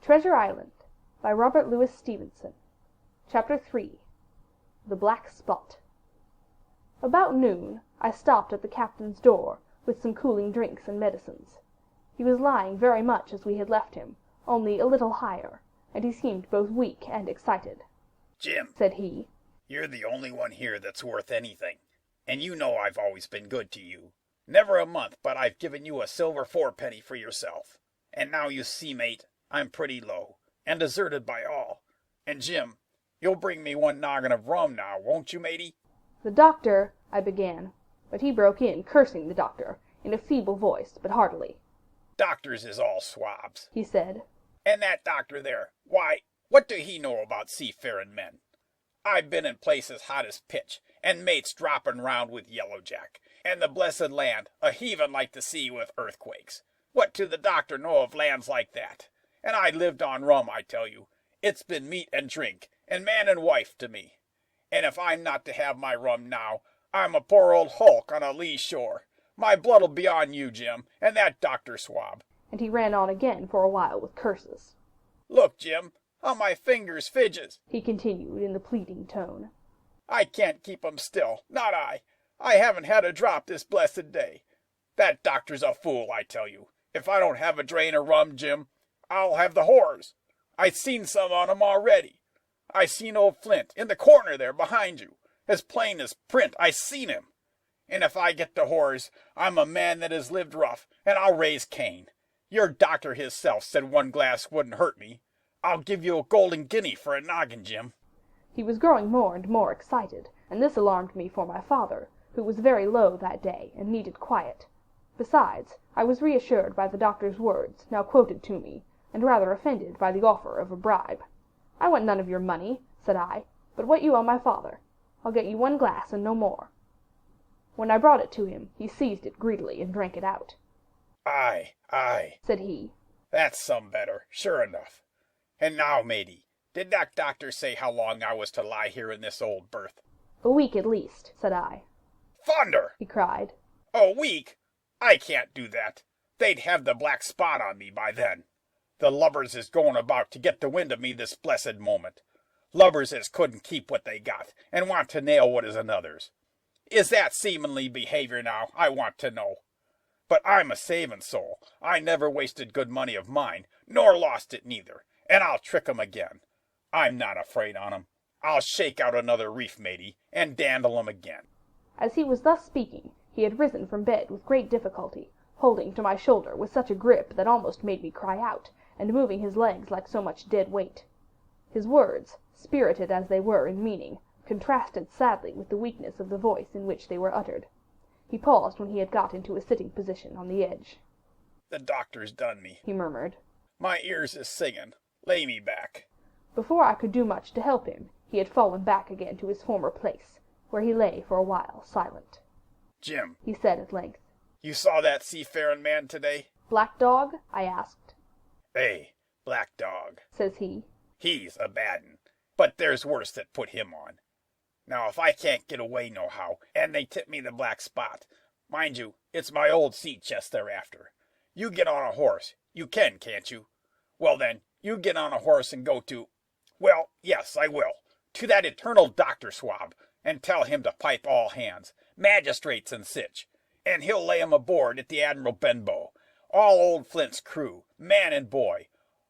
Treasure Island by Robert Louis Stevenson. Chapter 3. The Black Spot. About noon I stopped at the captain's door with some cooling drinks and medicines. He was lying very much as we had left him, only a little higher, and he seemed both weak and excited. "Jim," said he, "you're the only one here that's worth anything, and you know I've always been good to you. Never a month but I've given you a silver fourpenny for yourself. And now you see, mate, I'm pretty low, and deserted by all. And Jim, you'll bring me one noggin of rum now, won't you, matey?" "The doctor," I began, but he broke in, cursing the doctor, in a feeble voice, but heartily. "Doctors is all swabs," he said. "And that doctor there, why, what do he know about seafaring men? I've been in places hot as pitch, and mates dropping round with yellow jack, and the blessed land a-heaving like the sea with earthquakes. What do the doctor know of lands like that? And I lived on rum, I tell you. It's been meat and drink, and man and wife to me. And if I'm not to have my rum now, I'm a poor old hulk on a lee shore. My blood'll be on you, Jim, and that doctor swab." And he ran on again for a while with curses. "Look, Jim, how my fingers fidges," he continued in the pleading tone. "I can't keep 'em still, not I. I haven't had a drop this blessed day. That doctor's a fool, I tell you. If I don't have a drain of rum, Jim, I'll have the horrors. I've seen some on 'em already. I seen old Flint in the corner there behind you, as plain as print. I seen him. And if I get the horrors, I'm a man that has lived rough, and I'll raise Cain. Your doctor hisself said one glass wouldn't hurt me. I'll give you a golden guinea for a noggin, Jim." He was growing more and more excited, and this alarmed me for my father, who was very low that day and needed quiet. Besides, I was reassured by the doctor's words, now quoted to me, and rather offended by the offer of a bribe. "I want none of your money," said I, "but what you owe my father. I'll get you one glass and no more." When I brought it to him, he seized it greedily and drank it out. Aye, said he. "That's some better, sure enough. And now, matey, did that doctor say how long I was to lie here in this old berth?" "A week at least," said I. "Thunder!" he cried. "A week? I can't do that. They'd have the black spot on me by then. The lubbers is going about to get the wind of me this blessed moment. Lubbers as couldn't keep what they got, and want to nail what is another's. Is that seamanly behavior now, I want to know? But I'm a saving soul. I never wasted good money of mine, nor lost it neither, and I'll trick 'em again. I'm not afraid on 'em. I'll shake out another reef, matey, and dandle 'em again." As he was thus speaking, he had risen from bed with great difficulty, holding to my shoulder with such a grip that almost made me cry out, and moving his legs like so much dead weight. His words, spirited as they were in meaning, contrasted sadly with the weakness of the voice in which they were uttered. He paused when he had got into a sitting position on the edge. "The doctor's done me," he murmured. "My ears is singing. Lay me back." Before I could do much to help him, he had fallen back again to his former place, where he lay for a while silent. "Jim," he said at length, "you saw that seafaring man today?" "Black Dog?" I asked. Black Dog," says he. "He's a bad 'un, but there's worse that put him on. Now if I can't get away nohow, and they tip me the black spot, mind you, it's my old sea chest they're after. You get on a horse, you can, can't you? Well then, you get on a horse and go to, well, yes, I will, to that eternal doctor swab, and tell him to pipe all hands, magistrates and sich, and he'll lay 'em aboard at the Admiral Benbow, all old Flint's crew, man and boy,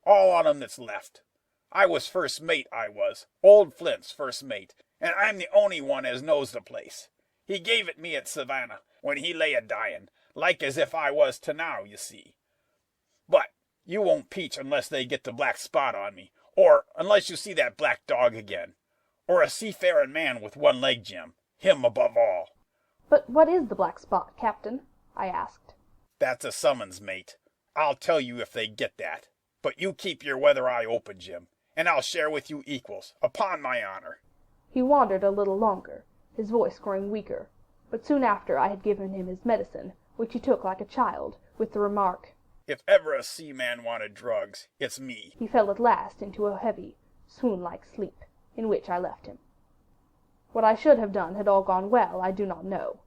all on 'em that's left. I was first mate, I was, old Flint's first mate, and I'm the only one as knows the place. He gave it me at Savannah, when he lay a-dying, like as if I was to now, you see. But you won't peach unless they get the black spot on me, or unless you see that Black Dog again, or a seafaring man with one leg, Jim, him above all." "But what is the black spot, Captain?" I asked. "That's a summons, mate. I'll tell you if they get that. But you keep your weather eye open, Jim, and I'll share with you equals, upon my honor." He wandered a little longer, his voice growing weaker, but soon after I had given him his medicine, which he took like a child, with the remark, "If ever a seaman wanted drugs, it's me." He fell at last into a heavy, swoon-like sleep, in which I left him. What I should have done had all gone well, I do not know.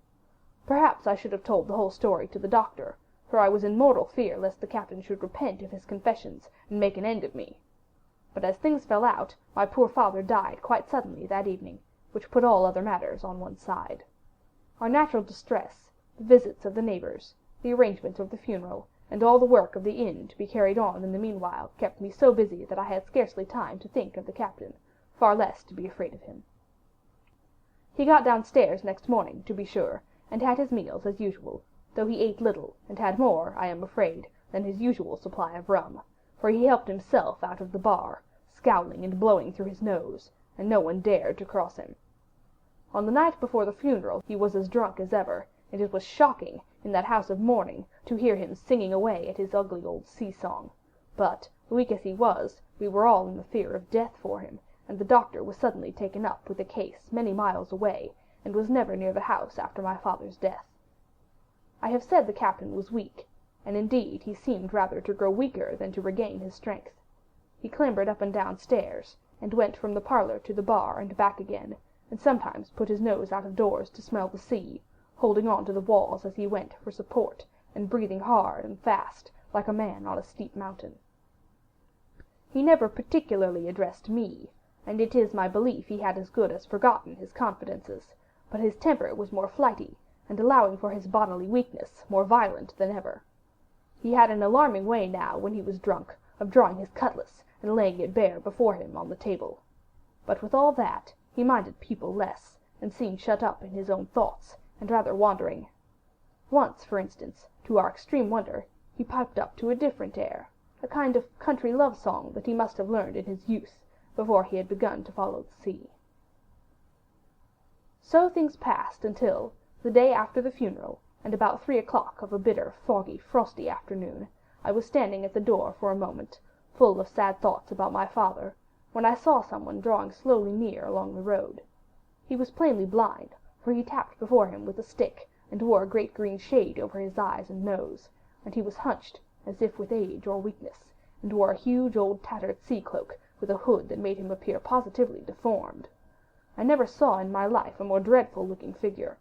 Perhaps I should have told the whole story to the doctor, for I was in mortal fear lest the captain should repent of his confessions and make an end of me. But as things fell out, my poor father died quite suddenly that evening, which put all other matters on one side. Our natural distress, the visits of the neighbours, the arrangements of the funeral, and all the work of the inn to be carried on in the meanwhile, kept me so busy that I had scarcely time to think of the captain, far less to be afraid of him. He got downstairs next morning, to be sure, and had his meals as usual, though he ate little, and had more, I am afraid, than his usual supply of rum, for he helped himself out of the bar, scowling and blowing through his nose, and no one dared to cross him. On the night before the funeral he was as drunk as ever, and it was shocking, in that house of mourning, to hear him singing away at his ugly old sea-song. But, weak as he was, we were all in the fear of death for him, and the doctor was suddenly taken up with a case many miles away, and was never near the house after my father's death. I have said the captain was weak, and indeed he seemed rather to grow weaker than to regain his strength. He clambered up and down stairs, and went from the parlour to the bar and back again, and sometimes put his nose out of doors to smell the sea, holding on to the walls as he went for support, and breathing hard and fast, like a man on a steep mountain. He never particularly addressed me, and it is my belief he had as good as forgotten his confidences, but his temper was more flighty, and, allowing for his bodily weakness, more violent than ever. He had an alarming way now, when he was drunk, of drawing his cutlass and laying it bare before him on the table. But with all that, he minded people less, and seemed shut up in his own thoughts, and rather wandering. Once, for instance, to our extreme wonder, he piped up to a different air, a kind of country love song that he must have learned in his youth, before he had begun to follow the sea. So things passed until, the day after the funeral, and about 3 o'clock of a bitter, foggy, frosty afternoon, I was standing at the door for a moment, full of sad thoughts about my father, when I saw someone drawing slowly near along the road. He was plainly blind, for he tapped before him with a stick, and wore a great green shade over his eyes and nose, and he was hunched, as if with age or weakness, and wore a huge old tattered sea-cloak, with a hood that made him appear positively deformed. I never saw in my life a more dreadful-looking figure.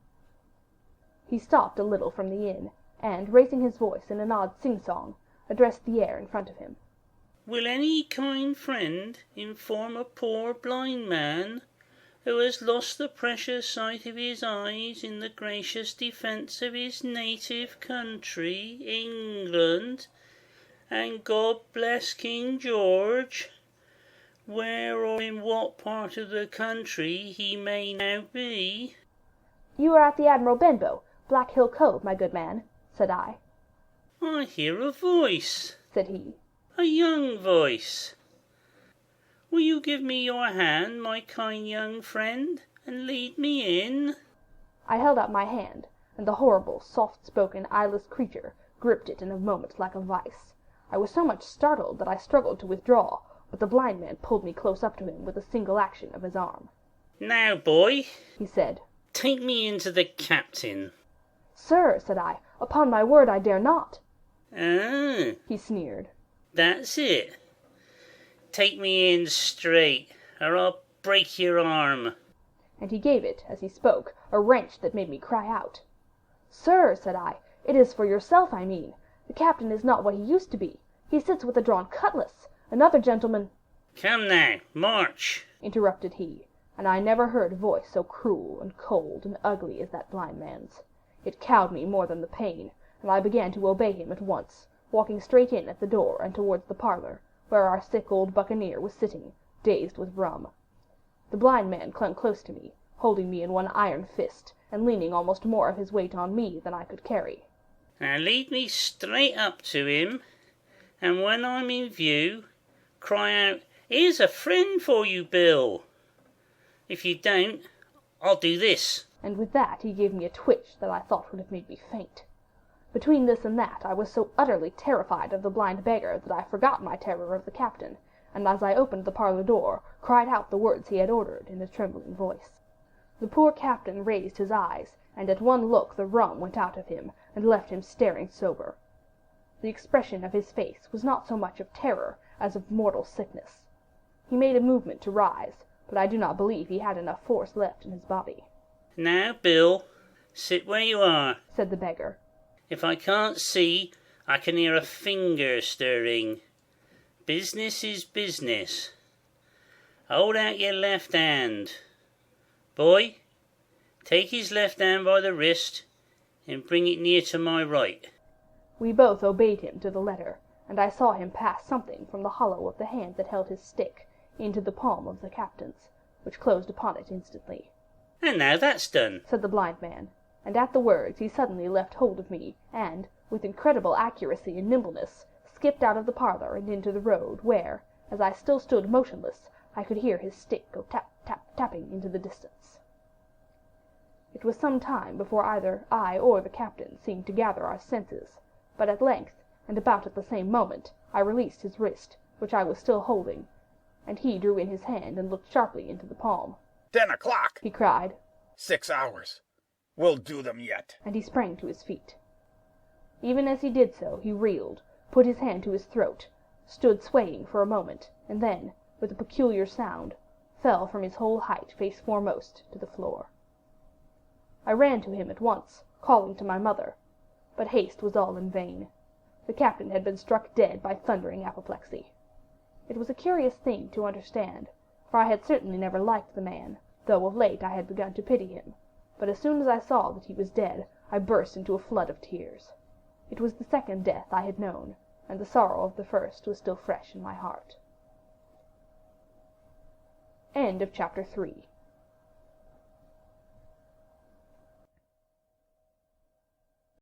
He stopped a little from the inn, and, raising his voice in an odd sing-song, addressed the air in front of him. "Will any kind friend inform a poor blind man, who has lost the precious sight of his eyes in the gracious defence of his native country, England, and God bless King George, where or in what part of the country he may now be?" "You are at the Admiral Benbow, Black Hill Cove, my good man," said I. "I hear a voice," said he. "a young voice. Will you give me your hand, my kind young friend, and lead me in?" I held out my hand, and the horrible, soft-spoken, eyeless creature gripped it in a moment like a vice. I was so much startled that I struggled to withdraw, but the blind man pulled me close up to him with a single action of his arm. "Now, boy," he said, "take me in to the captain." "Sir," said I, "upon my word I dare not." "Ah," he sneered. "That's it. Take me in straight, or I'll break your arm." And he gave it, as he spoke, a wrench that made me cry out. "Sir," said I, "it is for yourself I mean. The captain is not what he used to be. He sits with a drawn cutlass. Another gentleman—" "Come now, march," interrupted he, and I never heard a voice so cruel and cold and ugly as that blind man's. It cowed me more than the pain, and I began to obey him at once, walking straight in at the door and towards the parlour, where our sick old Buccaneer was sitting, dazed with rum. The blind man clung close to me, holding me in one iron fist, and leaning almost more of his weight on me than I could carry. "Now lead me straight up to him, and when I'm in view, cry out, 'Here's a friend for you, Bill.' If you don't, I'll do this." And with that he gave me a twitch that I thought would have made me faint. Between this and that I was so utterly terrified of the blind beggar that I forgot my terror of the captain, and as I opened the parlour door, cried out the words he had ordered in a trembling voice. The poor captain raised his eyes, and at one look the rum went out of him, and left him staring sober. The expression of his face was not so much of terror as of mortal sickness. He made a movement to rise, but I do not believe he had enough force left in his body. "Now, Bill, sit where you are," said the beggar. If I can't see, I can hear a finger stirring. Business is business. Hold out your left hand. Boy, take his left hand by the wrist and bring it near to my right. We both obeyed him to the letter, and I saw him pass something from the hollow of the hand that held his stick into the palm of the captain's, which closed upon it instantly. And now that's done, said the blind man, and at the words he suddenly left hold of me, and, with incredible accuracy and nimbleness, skipped out of the parlour and into the road, where, as I still stood motionless, I could hear his stick go tap, tap, tapping into the distance. It was some time before either I or the captain seemed to gather our senses, but at length, and about at the same moment, I released his wrist, which I was still holding, and he drew in his hand and looked sharply into the palm. 10 o'clock, he cried. 6 hours. We'll do them yet. And he sprang to his feet. Even as he did so, he reeled, put his hand to his throat, stood swaying for a moment, and then, with a peculiar sound, fell from his whole height face foremost to the floor. I ran to him at once, calling to my mother, but haste was all in vain. The captain had been struck dead by thundering apoplexy. It was a curious thing to understand, for I had certainly never liked the man, though of late I had begun to pity him, but as soon as I saw that he was dead, I burst into a flood of tears. It was the second death I had known, and the sorrow of the first was still fresh in my heart. End of chapter 3.